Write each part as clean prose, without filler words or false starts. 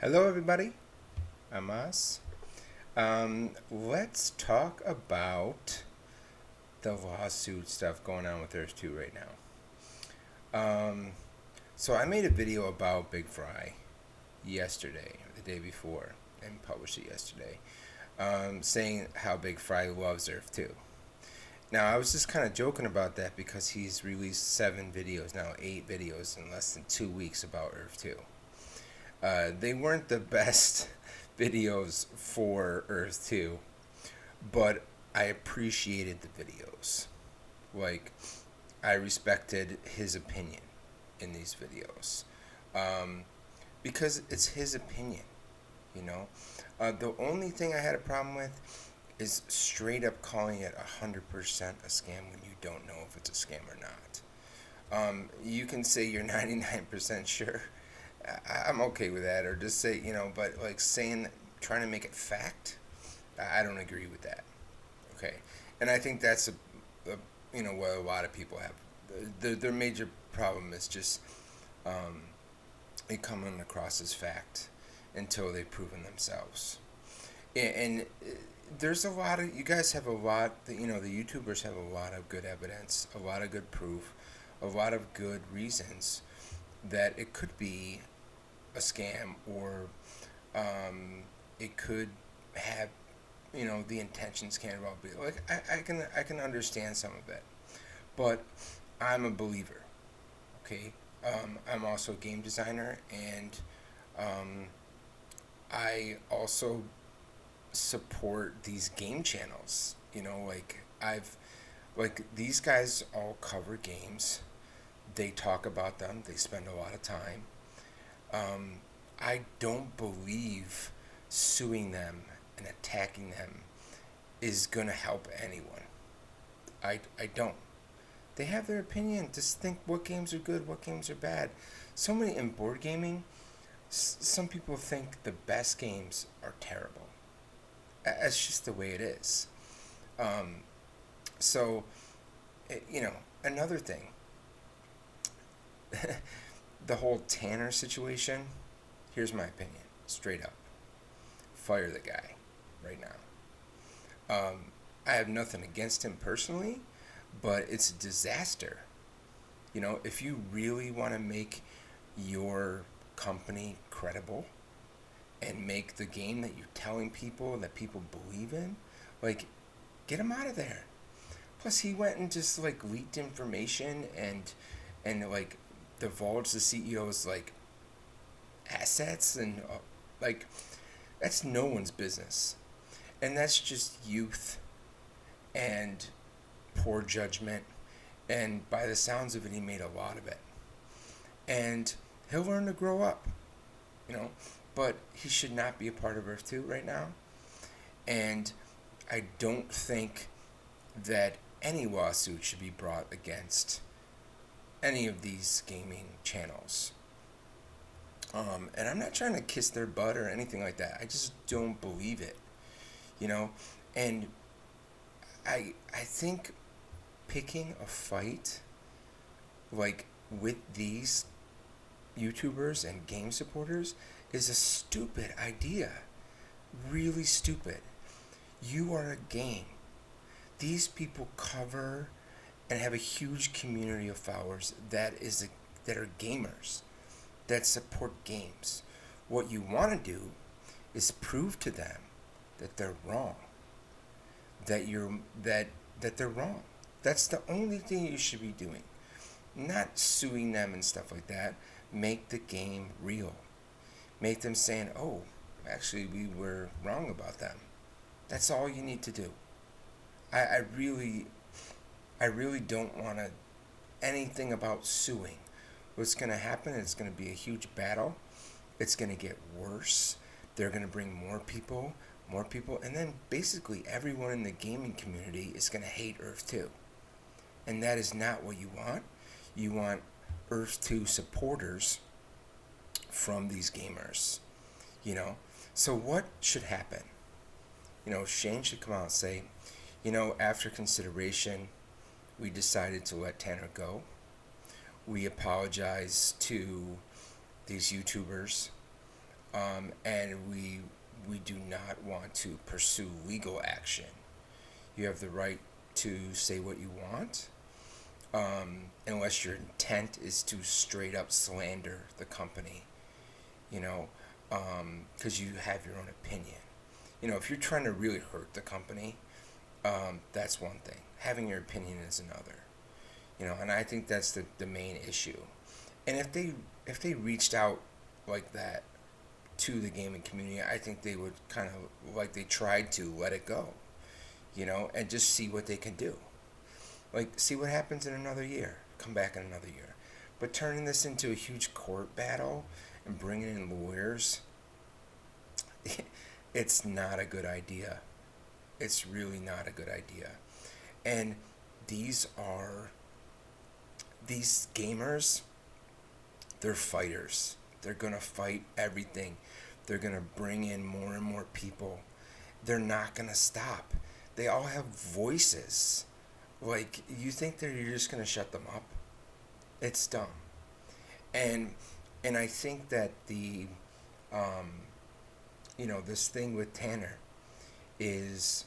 Hello, everybody. I'm Oz. Let's talk about the lawsuit stuff going on with Earth2 right now. So I made a video about Big Fry yesterday, or the day before, and published it yesterday, saying how Big Fry loves Earth2. Now, I was just kind of joking about that because he's released 7 videos, now 8 videos in less than 2 weeks about Earth2. They weren't the best videos for Earth2, but I appreciated the videos. Like, I respected his opinion in these videos. Because it's his opinion, you know? The only thing I had a problem with is straight up calling it 100% a scam when you don't know if it's a scam or not. You can say you're 99% sure. I'm okay with that, or just say, but like trying to make it fact, I don't agree with that. Okay, and I think that's what a lot of people have. Their major problem is just it coming across as fact until they've proven themselves. And there's a lot of, you guys have a lot, the YouTubers have a lot of good evidence, a lot of good proof, a lot of good reasons that it could be a scam, or it could have, the intentions can't well be like, I can understand some of it, but I'm a believer. Okay, I'm also a game designer, and I also support these game channels. These guys all cover games. They talk about them. They spend a lot of time. I don't believe suing them and attacking them is going to help anyone. I don't. They have their opinion. Just think what games are good, what games are bad. So many in board gaming, some people think the best games are terrible. That's just the way it is. Um, so, another thing, the whole Tanner situation, here's my opinion, straight up. Fire the guy right now. I have nothing against him personally, but it's a disaster. If you really want to make your company credible and make the game that you're telling people that people believe in, like, get him out of there. Plus, he went and just like leaked information and like divulged the CEO's like assets, and like, that's no one's business, and that's just youth and poor judgment, and by the sounds of it, he made a lot of it, and he'll learn to grow up, but he should not be a part of Earth 2 right now. And I don't think that any lawsuit should be brought against any of these gaming channels. And I'm not trying to kiss their butt or anything like that. I just don't believe it, And I think picking a fight like with these YouTubers and game supporters is a stupid idea. Really stupid. You are a game. These people cover and have a huge community of followers that are gamers, that support games. What you want to do is prove to them that they're wrong. That they're wrong. That's the only thing you should be doing. Not suing them and stuff like that. Make the game real. Make them saying, "Oh, actually we were wrong about them." That's all you need to do. I really don't want to anything about suing. What's going to happen is it's going to be a huge battle. It's going to get worse. They're going to bring more people, and then basically everyone in the gaming community is going to hate Earth 2. And that is not what you want. You want Earth 2 supporters from these gamers, So what should happen? Shane should come out and say, after consideration, we decided to let Tanner go. We apologize to these YouTubers. and we do not want to pursue legal action. You have the right to say what you want, unless your intent is to straight up slander the company, you know, because you have your own opinion. You know, if you're trying to really hurt the company, that's one thing. Having your opinion is another. You know, and I think that's the main issue. And if they reached out like that to the gaming community, I think they would kind of, like they tried to, let it go, you know, and just see what they can do. Like, see what happens in another year. Come back in another year. But turning this into a huge court battle and bringing in lawyers, it's not a good idea. It's really not a good idea. And these gamers, they're fighters. They're going to fight everything. They're going to bring in more and more people. They're not going to stop. They all have voices. Like, you think that you're just going to shut them up? It's dumb. And I think that this thing with Tanner is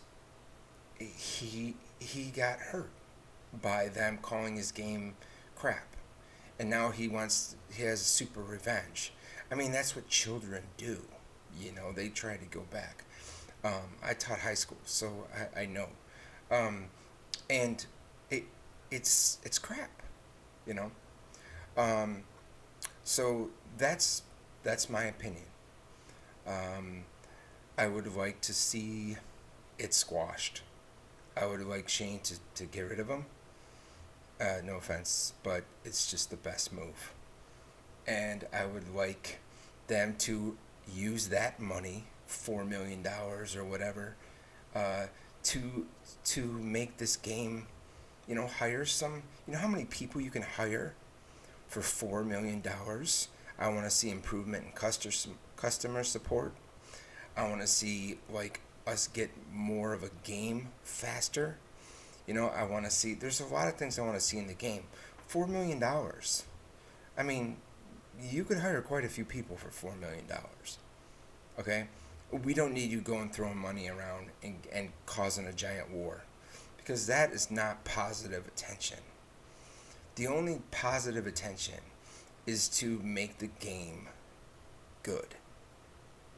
he got hurt by them calling his game crap. And now he has super revenge. I mean, that's what children do. You know, they try to go back. I taught high school, so I know. And it's crap, you know. So that's my opinion. I would like to see it squashed. I would like Shane to get rid of him. No offense, but it's just the best move. And I would like them to use that money, $4 million or whatever, to make this game, you know, hire some. You know how many people you can hire for $4 million? I want to see improvement in customer support. I want to see, like, us get more of a game faster. You know, I want to see, there's a lot of things I want to see in the game. $4 million. I mean, you could hire quite a few people for $4 million. Okay? We don't need you going throwing money around and causing a giant war, because that is not positive attention. The only positive attention is to make the game good.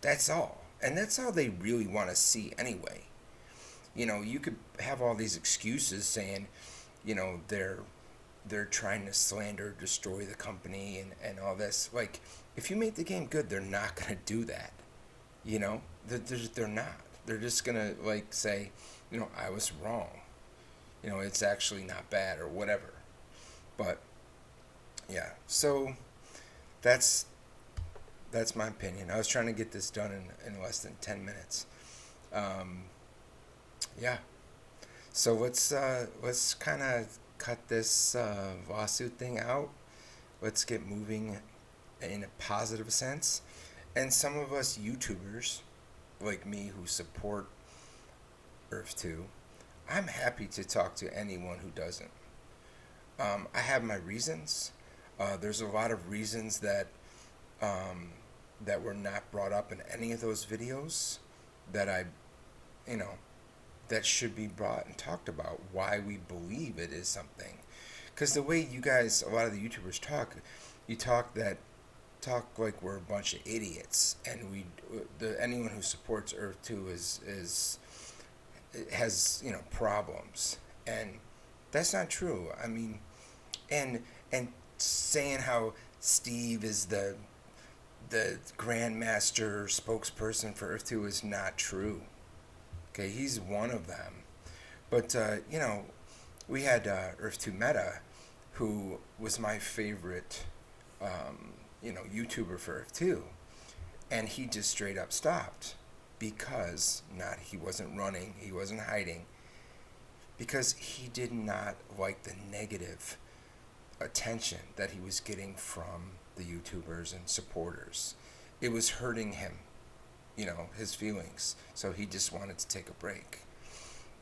That's all. And that's all they really want to see anyway. You know, you could have all these excuses saying, you know, they're trying to slander, destroy the company and all this. Like, if you make the game good, they're not going to do that. You know, they're not. They're just going to, like, say, you know, I was wrong. You know, it's actually not bad or whatever. But, yeah. So, that's my opinion. I was trying to get this done in less than 10 minutes. Yeah. So let's kind of cut this lawsuit thing out. Let's get moving in a positive sense. And some of us YouTubers, like me, who support Earth2, I'm happy to talk to anyone who doesn't. I have my reasons. There's a lot of reasons that were not brought up in any of those videos that that should be brought and talked about, why we believe it is something. Because the way you guys, a lot of the YouTubers talk, you talk like we're a bunch of idiots, and anyone who supports Earth2 has, you know, problems, and that's not true. I mean, and saying how Steve is the grandmaster spokesperson for Earth2 is not true. Okay, he's one of them. But, you know, we had Earth2 Meta, who was my favorite, YouTuber for Earth2. And he just straight up stopped because he wasn't running, he wasn't hiding, because he did not like the negative attention that he was getting from the YouTubers and supporters. It was hurting him, you know, his feelings. So he just wanted to take a break,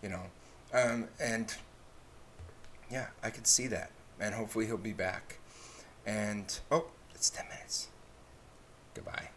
you know. And yeah, I could see that. And hopefully he'll be back. And, it's 10 minutes. Goodbye.